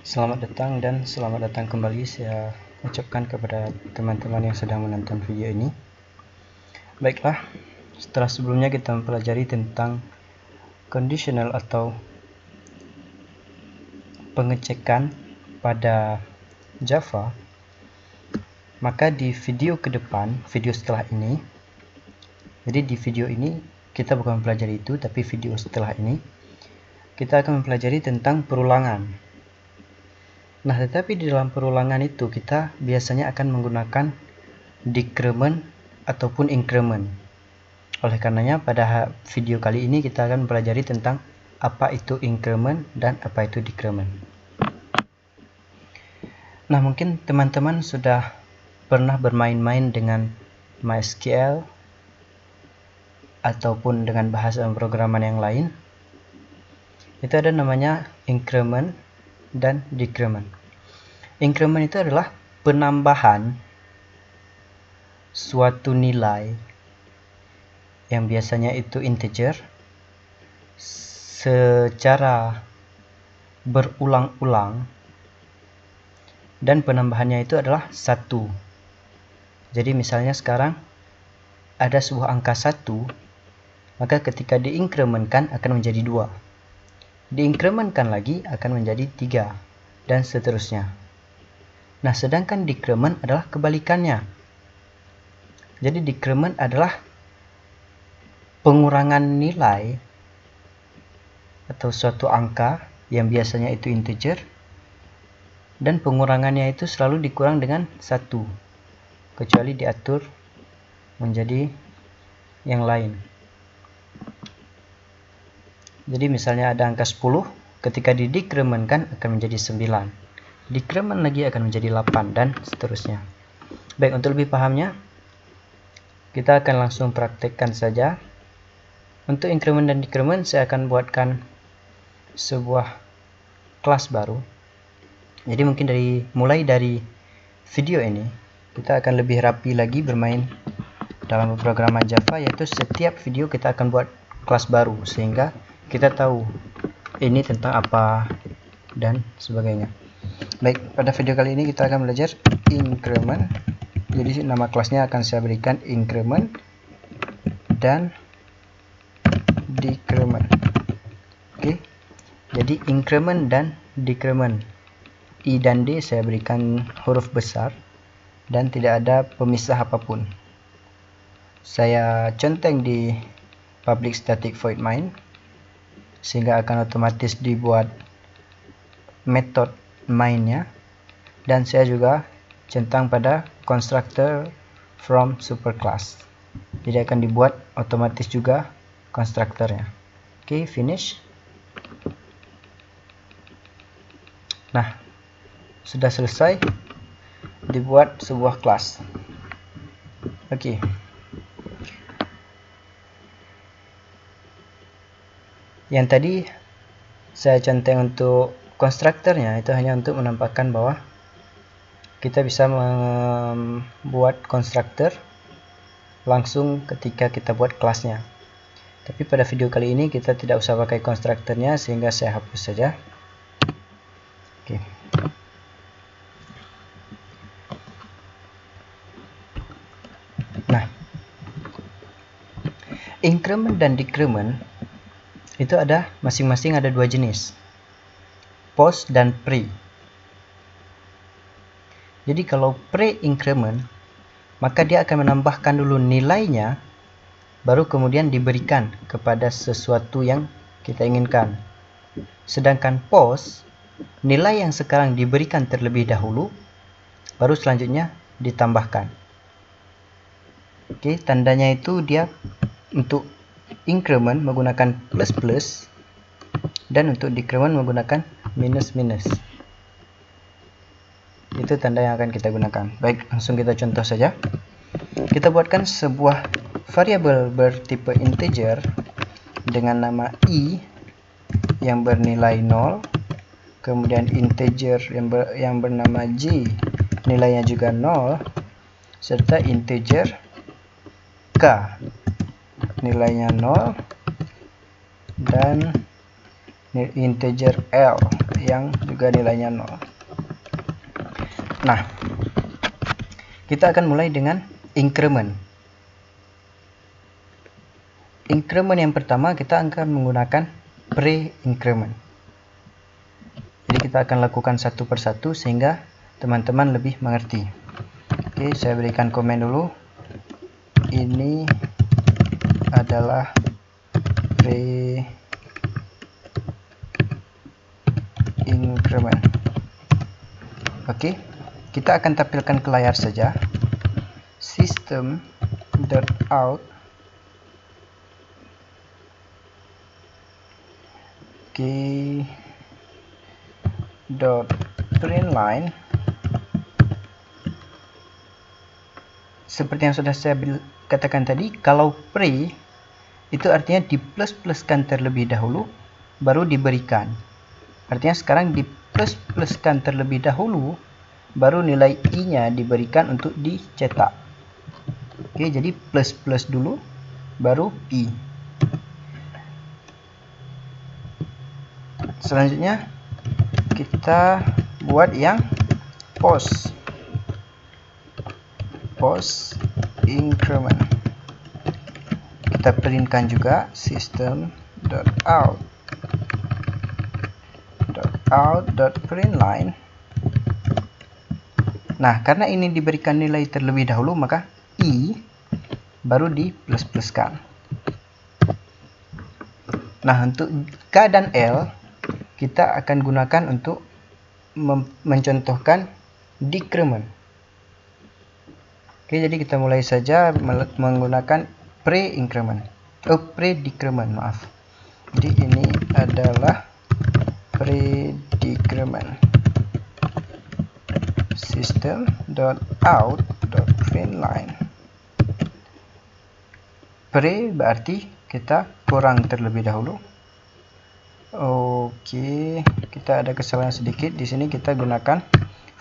Selamat datang dan selamat datang kembali saya ucapkan kepada teman-teman yang sedang menonton video ini. Baiklah, setelah sebelumnya kita mempelajari tentang conditional atau pengecekan pada Java, maka di video ke depan, video setelah ini, jadi di video ini kita bukan mempelajari itu, tapi video setelah ini kita akan mempelajari tentang perulangan. Nah, tetapi di dalam perulangan itu kita biasanya akan menggunakan decrement ataupun increment. Oleh karenanya pada video kali ini kita akan mempelajari tentang apa itu increment dan apa itu decrement. Nah, mungkin teman-teman sudah pernah bermain-main dengan MySQL ataupun dengan bahasa pemrograman yang lain. Itu ada namanya increment dan decrement. Increment itu adalah penambahan suatu nilai yang biasanya itu integer secara berulang-ulang, dan penambahannya itu adalah 1. Jadi misalnya sekarang ada sebuah angka 1, maka ketika diinkrementkan akan menjadi 2. Diinkrementkan lagi akan menjadi 3, dan seterusnya. Nah, sedangkan decrement adalah kebalikannya. Jadi decrement adalah pengurangan nilai atau suatu angka yang biasanya itu integer, dan pengurangannya itu selalu dikurang dengan 1, kecuali diatur menjadi yang lain. Jadi misalnya ada angka 10, ketika didekrementkan akan menjadi 9, decrement lagi akan menjadi 8, dan seterusnya. Baik, untuk lebih pahamnya kita akan langsung praktekkan saja. Untuk increment dan decrement saya akan buatkan sebuah kelas baru. Jadi mungkin mulai dari video ini kita akan lebih rapi lagi bermain dalam pemrograman Java, yaitu setiap video kita akan buat kelas baru sehingga kita tahu ini tentang apa dan sebagainya. Baik, pada video kali ini kita akan belajar increment. Jadi nama kelasnya akan saya berikan increment dan decrement. Oke. Jadi increment dan decrement, I dan D saya berikan huruf besar dan tidak ada pemisah apapun. Saya conteng di public static void main sehingga akan otomatis dibuat metode mainnya, dan saya juga centang pada constructor from superclass. Jadi akan dibuat otomatis juga konstruktornya. Oke, finish. Nah, sudah selesai dibuat sebuah kelas. Oke. Yang tadi saya centang untuk konstruktornya itu hanya untuk menampakkan bahwa kita bisa membuat konstruktor langsung ketika kita buat kelasnya. Tapi pada video kali ini kita tidak usah pakai konstruktornya sehingga saya hapus saja. Oke. Nah, increment dan decrement itu ada masing-masing ada 2 jenis, post dan pre. Jadi kalau pre-increment, maka dia akan menambahkan dulu nilainya, baru kemudian diberikan kepada sesuatu yang kita inginkan. Sedangkan post, nilai yang sekarang diberikan terlebih dahulu, baru selanjutnya ditambahkan. Oke, tandanya itu dia untuk increment menggunakan plus plus, dan untuk decrement menggunakan minus minus. Itu tanda yang akan kita gunakan. Baik, langsung kita contoh saja. Kita buatkan sebuah variabel bertipe integer dengan nama i yang bernilai 0, kemudian integer yang bernama j nilainya juga 0, serta integer k nilainya 0, dan integer L yang juga nilainya 0. Nah, kita akan mulai dengan increment. Increment yang pertama kita akan menggunakan pre-increment. Jadi kita akan lakukan satu persatu sehingga teman-teman lebih mengerti. Oke, saya berikan komen dulu. Ini adalah pre-increment. Oke, kita akan tampilkan ke layar saja. System.out .println. Seperti yang sudah saya katakan tadi, kalau pre itu artinya di plus-pluskan terlebih dahulu baru diberikan. Artinya sekarang di plus-pluskan terlebih dahulu baru nilai i-nya diberikan untuk dicetak. Oke, jadi plus-plus dulu baru i. Selanjutnya kita buat yang post increment. Kita printkan juga system.out.println. Nah, karena ini diberikan nilai terlebih dahulu, maka i baru di plus-pluskan. Nah, untuk K dan L kita akan gunakan untuk mencontohkan decrement. Oke, jadi kita mulai saja menggunakan pre-increment. Pre-decrement, maaf. Jadi ini adalah pre-decrement. System.out.println. Pre berarti kita kurang terlebih dahulu. Oke, kita ada kesalahan sedikit di sini, kita gunakan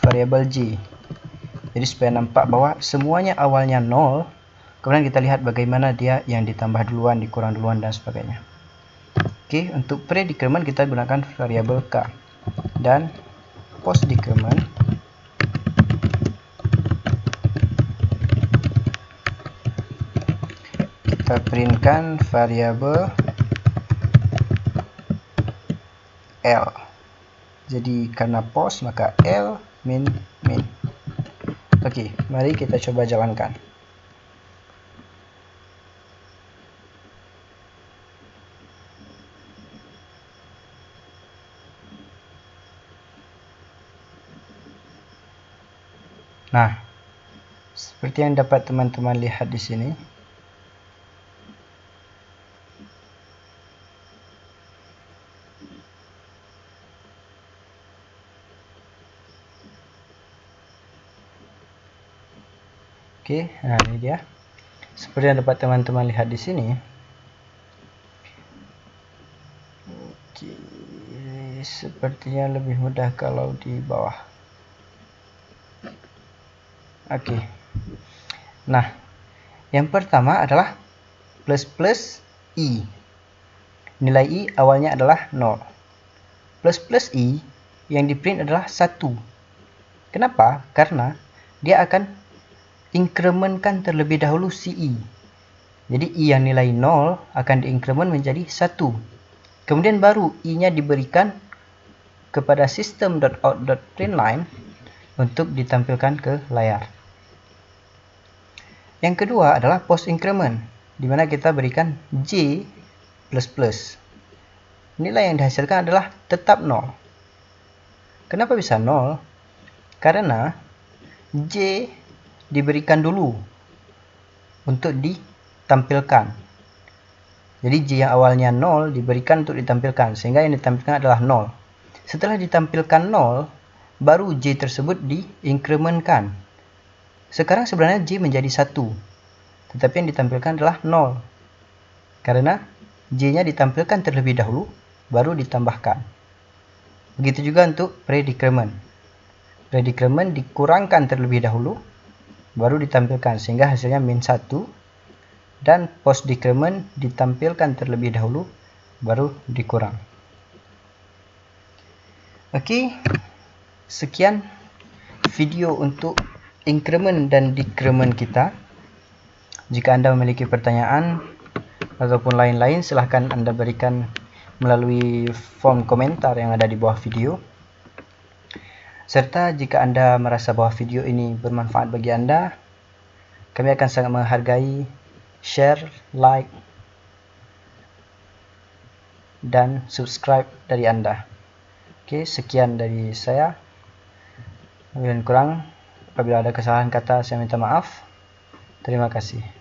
variabel j. Jadi supaya nampak bahwa semuanya awalnya 0, kemudian kita lihat bagaimana dia yang ditambah duluan, dikurang duluan, dan sebagainya. Oke, untuk pre-decrement kita gunakan variabel k. Dan post-decrement kita printkan variabel L. Jadi karena post maka L min. Oke, mari kita coba jalankan. Nah, seperti yang dapat teman-teman lihat di sini. Oke, nah ini dia. Seperti yang dapat teman-teman lihat di sini. Oke, sepertinya lebih mudah kalau di bawah. Oke. Nah, yang pertama adalah plus i. Nilai i awalnya adalah 0. Plus i yang di print adalah 1. Kenapa? Karena dia akan incrementkan terlebih dahulu si i. Jadi i yang nilai 0 akan diincrement menjadi 1. Kemudian baru i-nya diberikan kepada system.out.println untuk ditampilkan ke layar. Yang kedua adalah post increment, di mana kita berikan j++. Nilai yang dihasilkan adalah tetap 0. Kenapa bisa 0? Karena j diberikan dulu untuk ditampilkan. Jadi j yang awalnya 0 diberikan untuk ditampilkan, sehingga yang ditampilkan adalah 0. Setelah ditampilkan 0, baru j tersebut diincrementkan. Sekarang sebenarnya j menjadi 1, tetapi yang ditampilkan adalah 0. Karena j-nya ditampilkan terlebih dahulu, baru ditambahkan. Begitu juga untuk pre-decrement. Pre-decrement dikurangkan terlebih dahulu, baru ditampilkan, sehingga hasilnya min 1. Dan post decrement ditampilkan terlebih dahulu, baru dikurang. Oke, sekian video untuk increment dan decrement kita. Jika Anda memiliki pertanyaan ataupun lain-lain, silahkan Anda berikan melalui form komentar yang ada di bawah video. Serta jika Anda merasa bahwa video ini bermanfaat bagi Anda, kami akan sangat menghargai share, like, dan subscribe dari Anda. Oke, sekian dari saya. Lebih dan kurang, apabila ada kesalahan kata, saya minta maaf. Terima kasih.